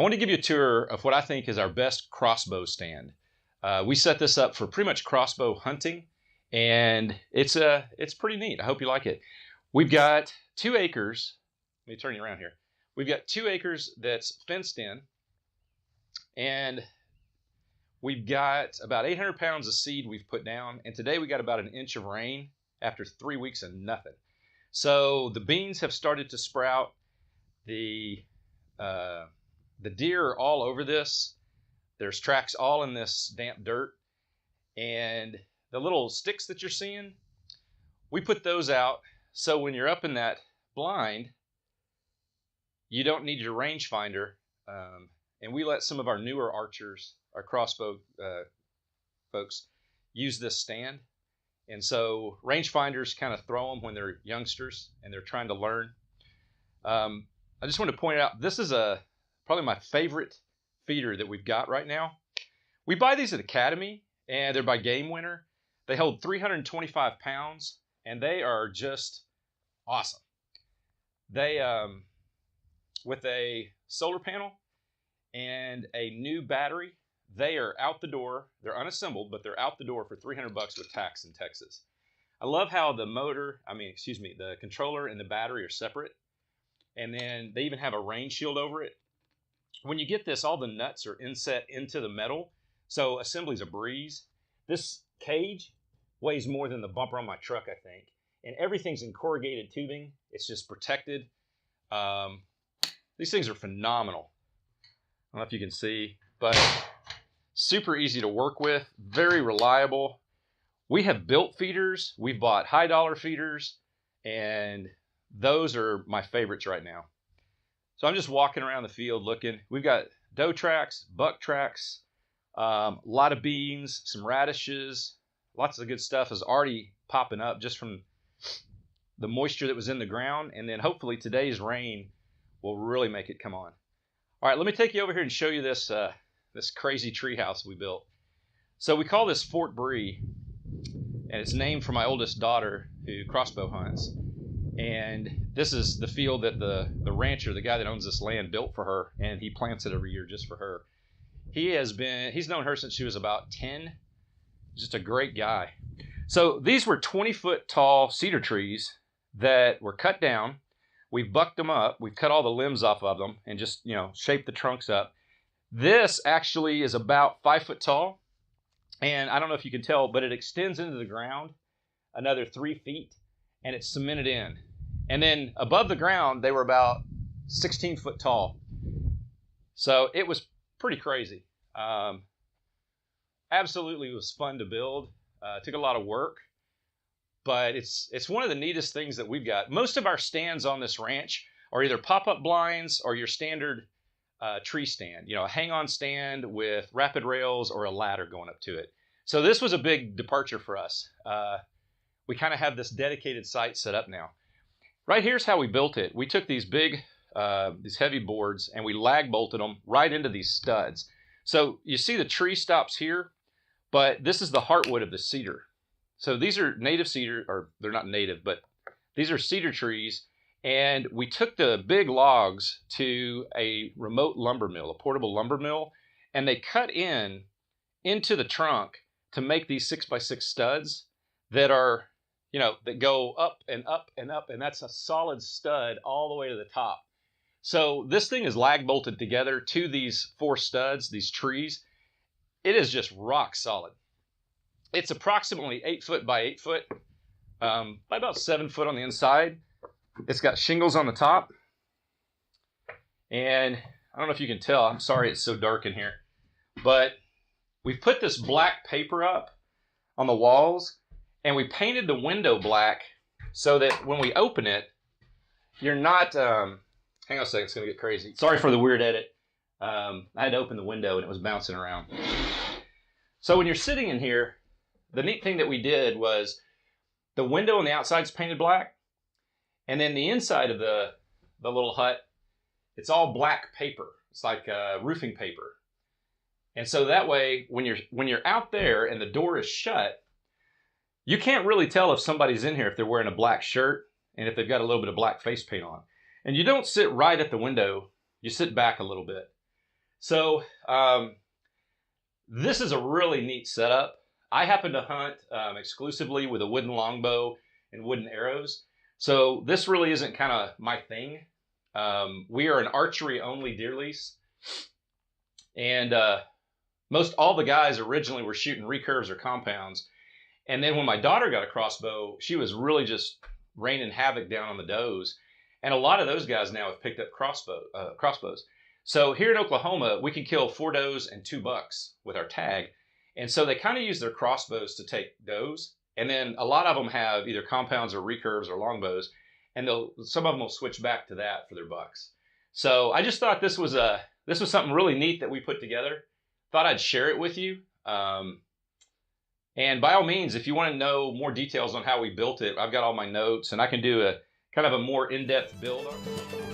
want to give you a tour of what I think is our best crossbow stand. We set this up for pretty much crossbow hunting, and it's pretty neat. I hope you like it. We've got 2 acres. Let me turn you around here. We've got 2 acres that's fenced in, and we've got about 800 pounds of seed we've put down, and today we got about an inch of rain after 3 weeks of nothing. So the beans have started to sprout. The deer are all over this. There's tracks all in this damp dirt. And the little sticks that you're seeing, we put those out so when you're up in that blind, you don't need your rangefinder. And we let some of our newer archers, our crossbow folks, use this stand. And so rangefinders kind of throw them when they're youngsters and they're trying to learn. I just want to point out, this is probably my favorite feeder that we've got right now. We buy these at Academy, and they're by Game Winner. They hold 325 pounds, and they are just awesome. They, with a solar panel and a new battery, they are out the door. They're unassembled, but they're out the door for $300 with tax in Texas. I love how the controller and the battery are separate. And then they even have a rain shield over it. When you get this, all the nuts are inset into the metal, so assembly's a breeze. This cage weighs more than the bumper on my truck, I think. And everything's in corrugated tubing. It's just protected. These things are phenomenal. I don't know if you can see, but super easy to work with, very reliable. We have built feeders. We've bought high dollar feeders, and those are my favorites right now. So I'm just walking around the field looking. We've got doe tracks, buck tracks, a lot of beans, some radishes, lots of good stuff is already popping up just from the moisture that was in the ground. And then hopefully today's rain will really make it come on. All right, let me take you over here and show you this, this crazy tree house we built. So we call this Fort Bree, and it's named for my oldest daughter who crossbow hunts. And this is the field that the rancher, the guy that owns this land, built for her, and he plants it every year just for her. He's known her since she was about 10. Just a great guy. So these were 20-foot tall cedar trees that were cut down. We've bucked them up. We've cut all the limbs off of them and just, shaped the trunks up. This actually is about 5 foot tall. And I don't know if you can tell, but it extends into the ground another 3 feet. And it's cemented in. And then above the ground, they were about 16 foot tall. So it was pretty crazy. Absolutely was fun to build. Took a lot of work. But it's one of the neatest things that we've got. Most of our stands on this ranch are either pop-up blinds or your standard tree stand. A hang-on stand with rapid rails or a ladder going up to it. So this was a big departure for us. We kind of have this dedicated site set up now. Right here's how we built it. We took these these heavy boards and we lag bolted them right into these studs. So you see the tree stops here, but this is the heartwood of the cedar. So these are native cedar, or they're not native, but these are cedar trees. And we took the big logs to a remote lumber mill, a portable lumber mill, and they cut into the trunk to make these 6x6 studs that are that go up and up and up, and that's a solid stud all the way to the top. So this thing is lag bolted together to these 4 studs, these trees. It is just rock solid. It's approximately 8 foot by 8 foot, by about 7 foot on the inside. It's got shingles on the top. And I don't know if you can tell, I'm sorry it's so dark in here, but we've put this black paper up on the walls. And we painted the window black so that when we open it, you're not, hang on a second, it's going to get crazy. Sorry for the weird edit. I had to open the window and it was bouncing around. So when you're sitting in here, the neat thing that we did was the window on the outside is painted black. And then the inside of the little hut, it's all black paper. It's like roofing paper. And so that way, when you're out there and the door is shut, you can't really tell if somebody's in here if they're wearing a black shirt and if they've got a little bit of black face paint on. And you don't sit right at the window, you sit back a little bit. So this is a really neat setup. I happen to hunt exclusively with a wooden longbow and wooden arrows. So this really isn't kind of my thing. We are an archery only deer lease. And most all the guys originally were shooting recurves or compounds. And then when my daughter got a crossbow, she was really just raining havoc down on the does. And a lot of those guys now have picked up crossbows. So here in Oklahoma, we can kill 4 does and 2 bucks with our tag. And so they kind of use their crossbows to take does. And then a lot of them have either compounds or recurves or longbows. And some of them will switch back to that for their bucks. So I just thought this was something really neat that we put together. Thought I'd share it with you. And by all means, if you want to know more details on how we built it, I've got all my notes and I can do a kind of a more in-depth build on it.